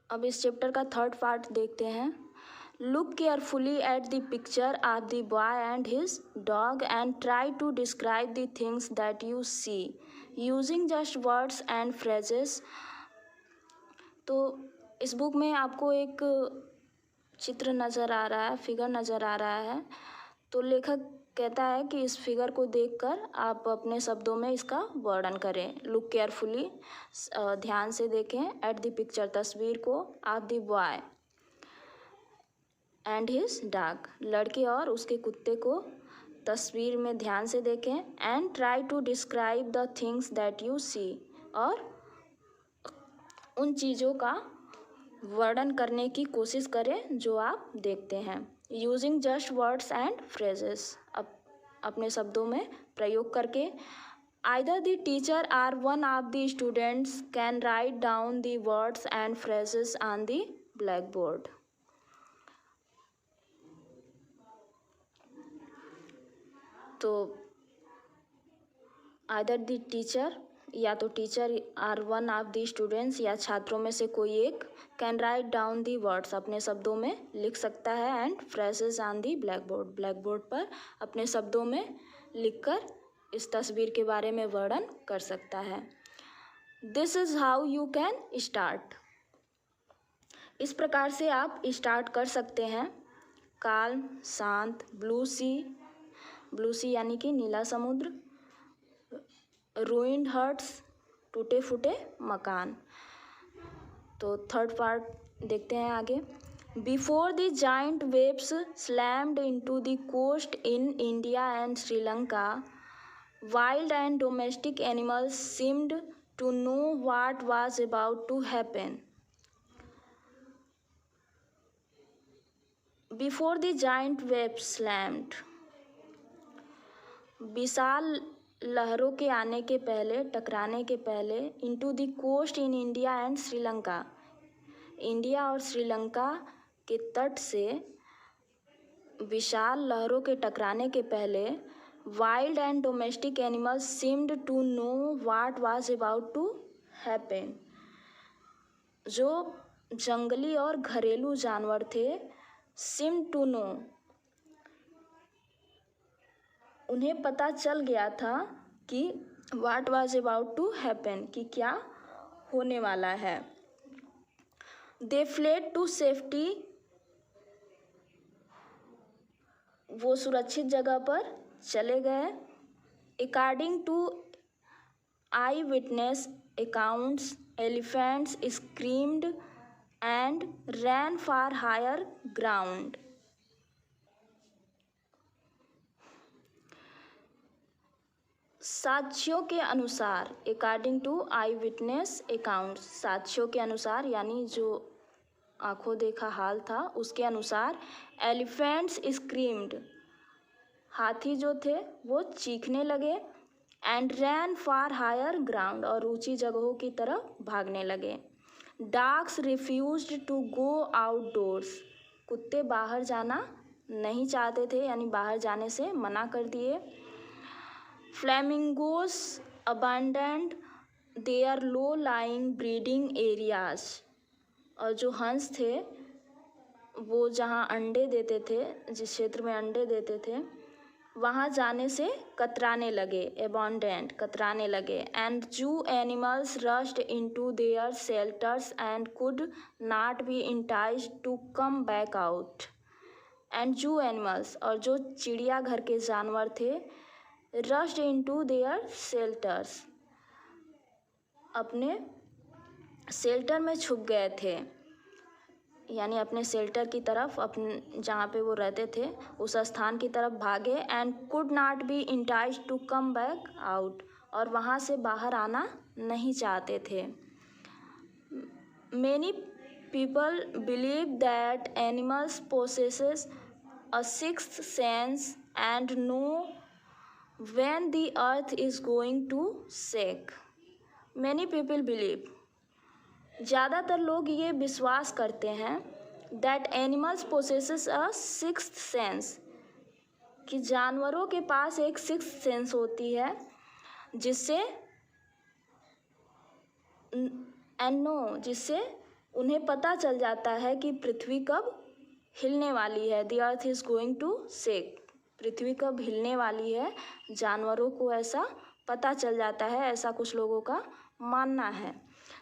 अब इस चैप्टर का थर्ड पार्ट देखते हैं। Look carefully at the picture of the boy and his dog and try to describe the things that you see using just words and phrases. तो इस book में आपको एक चित्र नज़र आ रहा है, फिगर नज़र आ रहा है। तो लेखक कहता है कि इस फिगर को देखकर आप अपने शब्दों में इसका वर्णन करें। लुक केयरफुली, ध्यान से देखें, एट द पिक्चर, तस्वीर को, of the boy and his dog, लड़के और उसके कुत्ते को तस्वीर में ध्यान से देखें। And try to describe the things that you see, और उन चीज़ों का वर्णन करने की कोशिश करें जो आप देखते हैं। Using just words and phrases, अपने शब्दों में प्रयोग करके। Either the teacher or one of the students can write down the words and phrases on the black board. तो आइदर द टीचर, या तो teacher or one of the students, या छात्रों में से कोई एक, can write down the words, अपने शब्दों में लिख सकता है, and phrases on the black board, black board पर अपने शब्दों में लिखकर इस तस्वीर के बारे में वर्णन कर सकता है। This is how you can start, इस प्रकार से आप स्टार्ट कर सकते हैं। काल्म, शांत, ब्लू सी, ब्लू सी यानी कि नीला समुद्र। रूइंड हर्ट्स, टूटे फूटे मकान। तो थर्ड पार्ट देखते हैं आगे। Before the giant waves slammed into the coast in India and Sri Lanka, wild and domestic animals seemed to know what was about to happen. Before the giant waves slammed, विशाल लहरों के आने के पहले, टकराने के पहले, into the coast in India and Sri Lanka, India और श्रीलंका के तट से विशाल लहरों के टकराने के पहले, wild and domestic animals seemed to know what was about to happen, जो जंगली और घरेलू जानवर थे, सीम्ड टू नो, उन्हें पता चल गया था कि what was about to happen, कि क्या होने वाला है। दे फ्लेड टू सेफ्टी, वो सुरक्षित जगह पर चले गए। According to eye witness accounts, elephants screamed and ran for higher ground. साक्ष्यों के अनुसार, according to eye witness accounts, साक्ष्यों के अनुसार यानी जो आंखों देखा हाल था उसके अनुसार, एलिफेंट्स स्क्रीम्ड, हाथी जो थे वो चीखने लगे, and ran for higher ground, और ऊंची जगहों की तरफ भागने लगे। Dogs refused to go outdoors, कुत्ते बाहर जाना नहीं चाहते थे, यानी बाहर जाने से मना कर दिए। Flamingos abandoned their low lying breeding areas, और जो हंस थे वो जहाँ अंडे देते थे, जिस क्षेत्र में अंडे देते थे, वहाँ जाने से कतराने लगे, अबंडेंट, कतराने लगे। And zoo animals rushed into their shelters and could not be enticed to come back out. And zoo animals, और जो चिड़ियाघर के जानवर थे, रश्ड इनटू देयर शेल्टर्स, अपने शेल्टर में छुप गए थे, यानी अपने शेल्टर की तरफ, अपने जहाँ पे वो रहते थे उस स्थान की तरफ भागे। And could not be enticed to come back out, और वहाँ से बाहर आना नहीं चाहते थे। Many people believe that animals possesses a sixth sense and know when the earth is going to shake. Many people believe, ज़्यादातर लोग ये विश्वास करते हैं, that animals possesses a sixth sense, कि जानवरों के पास एक सिक्स्थ सेंस होती है, जिससे जिससे उन्हें पता चल जाता है कि पृथ्वी कब हिलने वाली है। The earth is going to shake. पृथ्वी कब हिलने वाली है, जानवरों को ऐसा पता चल जाता है, ऐसा कुछ लोगों का मानना है।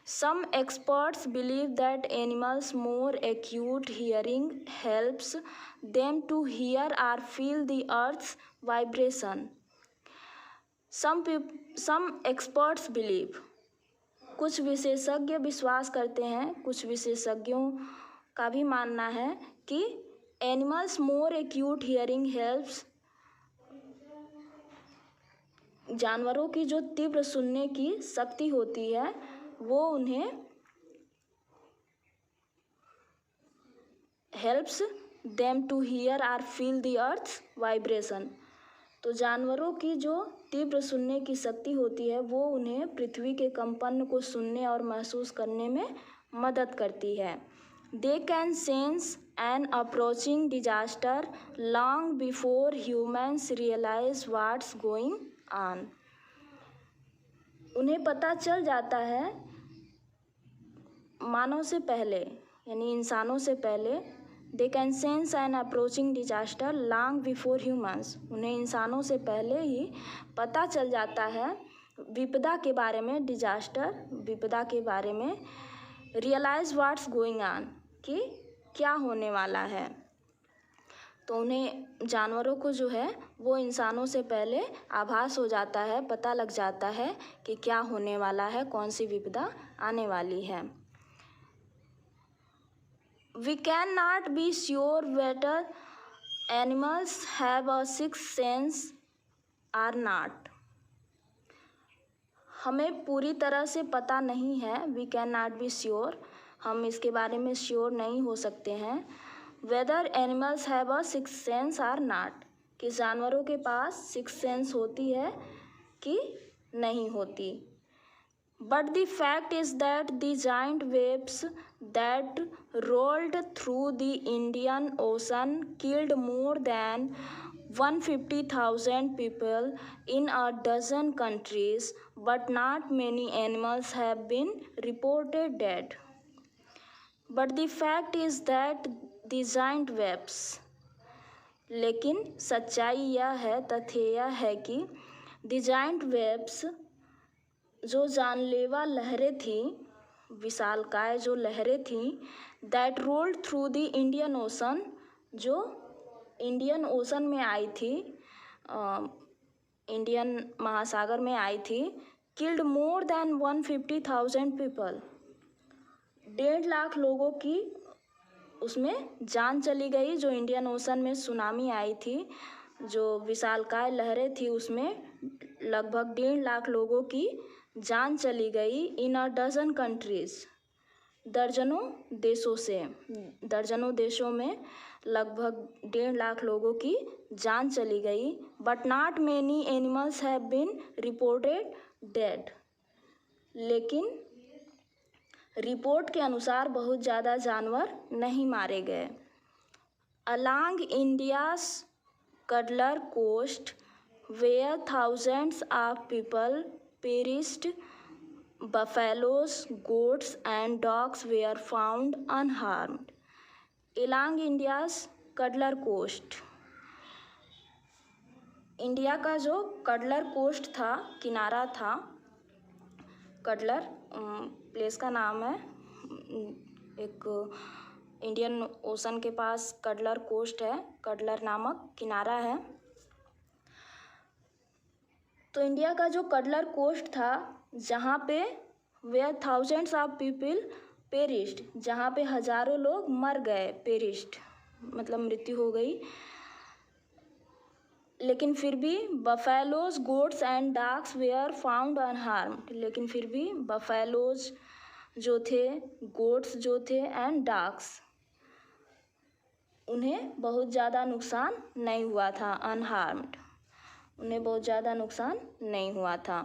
Some experts believe that animals more acute hearing helps them to hear or feel the earth's vibration. Some experts believe, कुछ विशेषज्ञ विश्वास करते हैं, कुछ विशेषज्ञों का भी मानना है कि animals more acute hearing helps, जानवरों की जो तीव्र सुनने की शक्ति होती है वो उन्हें helps them to hear or feel the earth's vibration. तो जानवरों की जो तीव्र सुनने की शक्ति होती है वो उन्हें पृथ्वी के कंपन को सुनने और महसूस करने में मदद करती है। They can sense an approaching disaster long before humans realise what's going on. उन्हें पता चल जाता है मानव से पहले, यानी इंसानों से पहले। दे can sense an approaching disaster long before humans, उन्हें इंसानों से पहले ही पता चल जाता है विपदा के बारे में, डिजास्टर विपदा के बारे में। रियलाइज व्हाट्स गोइंग ऑन, कि क्या होने वाला है। तो उन्हें, जानवरों को जो है वो इंसानों से पहले आभास हो जाता है, पता लग जाता है कि क्या होने वाला है, कौन सी विपदा आने वाली है। We cannot be sure whether animals have a sixth sense or not. हमें पूरी तरह से पता नहीं है, we cannot be sure, हम इसके बारे में श्योर नहीं हो सकते हैं। whether animals have a sixth sense or not, कि जानवरों के पास sixth sense होती है कि नहीं होती। But the fact is that the giant waves that rolled through the Indian Ocean killed more than 150,000 people in a dozen countries, but not many animals have been reported dead. But the fact is that the giant waves, लेकिन सच्चाई यह है, तथ्य यह है कि the giant waves, जो जानलेवा लहरें थी, विशालकाय जो लहरें थी, that rolled through the Indian ocean, जो इंडियन ओशन में आई थी, इंडियन महासागर में आई थी, killed more than 150,000 people, 1.5 lakh लोगों की उसमें जान चली गई। जो इंडियन ओशन में सुनामी आई थी, जो विशालकाय लहरें थी, उसमें लगभग 1.5 लाख लोगों की जान चली गई। इन अ डजन कंट्रीज, दर्जनों देशों से, दर्जनों देशों में लगभग 1.5 लाख लोगों की जान चली गई। But not many animals have been reported dead, लेकिन रिपोर्ट के अनुसार बहुत ज़्यादा जानवर नहीं मारे गए। Along India's Cuddalore coast where thousands of people perished, buffaloes, goats and dogs were found unharmed. Along India's Cuddalore coast, India का जो कडलर कोस्ट था, किनारा था, कडलर प्लेस का नाम है, एक इंडियन ओशन के पास कडलर कोस्ट है, कडलर नामक किनारा है। तो इंडिया का जो कडलर कोस्ट था, जहाँ पे where thousands of people perished, जहाँ पे हजारों लोग मर गए, पेरिस्ड मतलब मृत्यु हो गई, लेकिन फिर भी buffaloes, goats and dogs were found unharmed, लेकिन फिर भी बफेलोज जो थे, गोट्स जो थे एंड डॉग्स, उन्हें बहुत ज़्यादा नुकसान नहीं हुआ था, अनहार्म्ड, उन्हें बहुत ज़्यादा नुकसान नहीं हुआ था।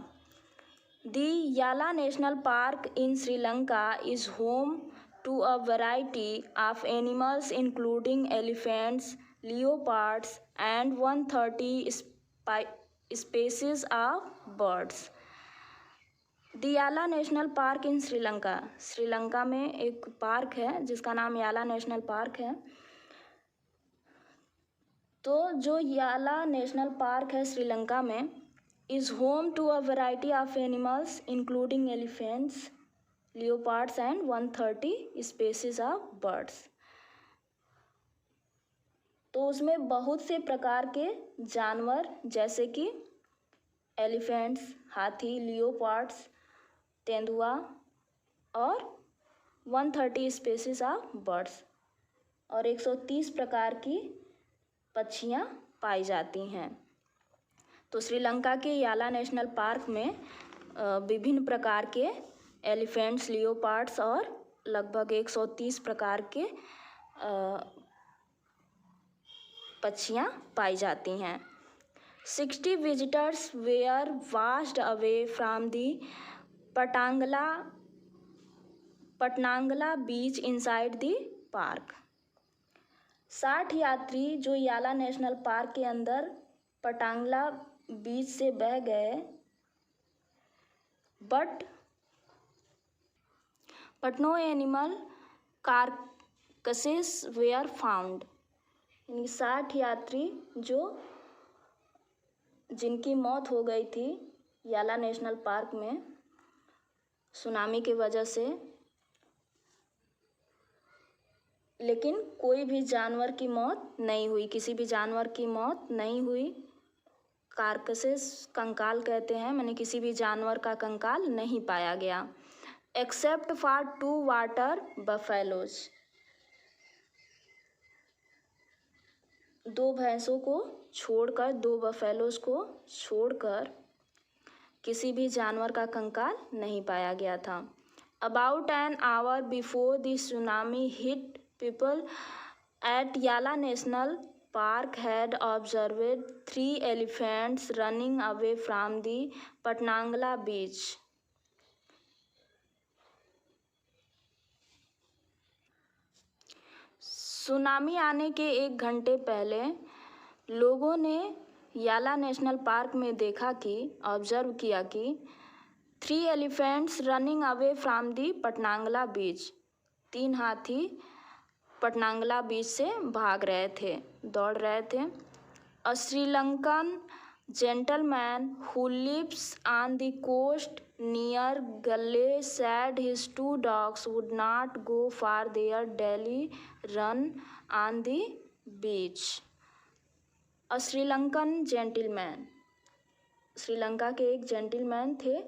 The Yala national park in Sri Lanka is home to a variety of animals including elephants, leopards and 130 species of birds. The Yala national park in Sri Lanka. Sri Lanka में एक पार्क है जिसका नाम याला नेशनल पार्क है। तो जो याला नेशनल पार्क है श्रीलंका में is home to a variety of animals including elephants, leopards and 130 species of birds. तो उसमें बहुत से प्रकार के जानवर जैसे कि एलिफेंट्स, हाथी, लियोपार्ड्स, तेंदुआ और 130 स्पीसीज ऑफ बर्ड्स और 130 प्रकार की पक्षियाँ पाई जाती हैं। तो श्रीलंका के याला नेशनल पार्क में विभिन्न प्रकार के एलिफेंट्स, लियोपार्ड्स और लगभग 130 प्रकार के पक्षियाँ पाई जाती हैं। 60 visitors were washed away from the Patanangala beach inside the park. 60 यात्री जो याला नेशनल पार्क के अंदर पटांगला बीच से बह गए, but no animal carcasses were found. 60 यात्री जिनकी मौत हो गई थी याला नेशनल पार्क में सुनामी की वजह से, लेकिन कोई भी जानवर की मौत नहीं हुई, किसी भी जानवर की मौत नहीं हुई। कार्कसेस कंकाल कहते हैं, माने किसी भी जानवर का कंकाल नहीं पाया गया। एक्सेप्ट फॉर 2 वाटर बफेलोज, 2 भैंसों को छोड़कर, 2 बफेलोज को छोड़कर किसी भी जानवर का कंकाल नहीं पाया गया था। About an hour before the tsunami hit, people at Yala National Park had observed 3 elephants running away from the Patnangla beach. Tsunami आने के 1 घंटे पहले लोगों ने याला नेशनल पार्क में देखा कि, ऑब्जर्व किया कि 3 elephants running away from the Patanangala beach, 3 हाथी पटनांगला बीच से भाग रहे थे, दौड़ रहे थे। A Sri Lankan gentleman who lives on the coast near Galle said his 2 dogs would not go for their daily run on the beach. A Sri Lankan gentleman, Sri Lanka के एक जेंटलमैन थे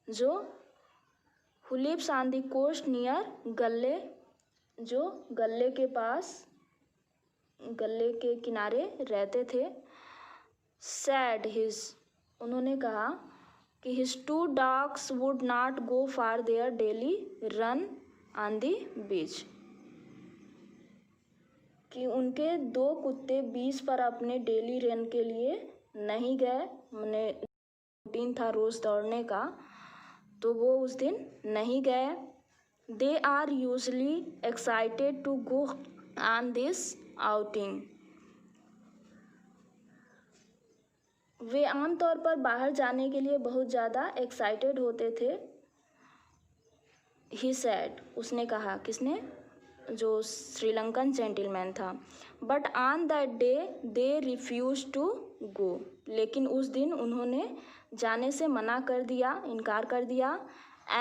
जो who lives on the coast near Galle, जो गल्ले के पास, गल्ले के किनारे रहते थे। सैड हिज, उन्होंने कहा कि his 2 dogs would not go for their daily run on the बीच, कि उनके 2 कुत्ते बीच पर अपने डेली रन के लिए नहीं गए, उन्हें रूटीन था रोज़ दौड़ने का, तो वो उस दिन नहीं गए। They are usually excited to go on this outing. वे आमतौर पर बाहर जाने के लिए बहुत ज़्यादा एक्साइटेड होते थे। He said, उसने कहा, किसने, जो श्रीलंकन जेंटलमैन था। But on that day they refused to go. लेकिन उस दिन उन्होंने जाने से मना कर दिया, इनकार कर दिया।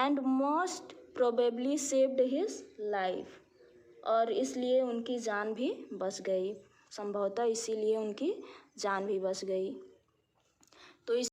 And most probably saved his life, और इसलिए उनकी जान भी बच गई, संभवतः इसीलिए उनकी जान भी बच गई। तो इस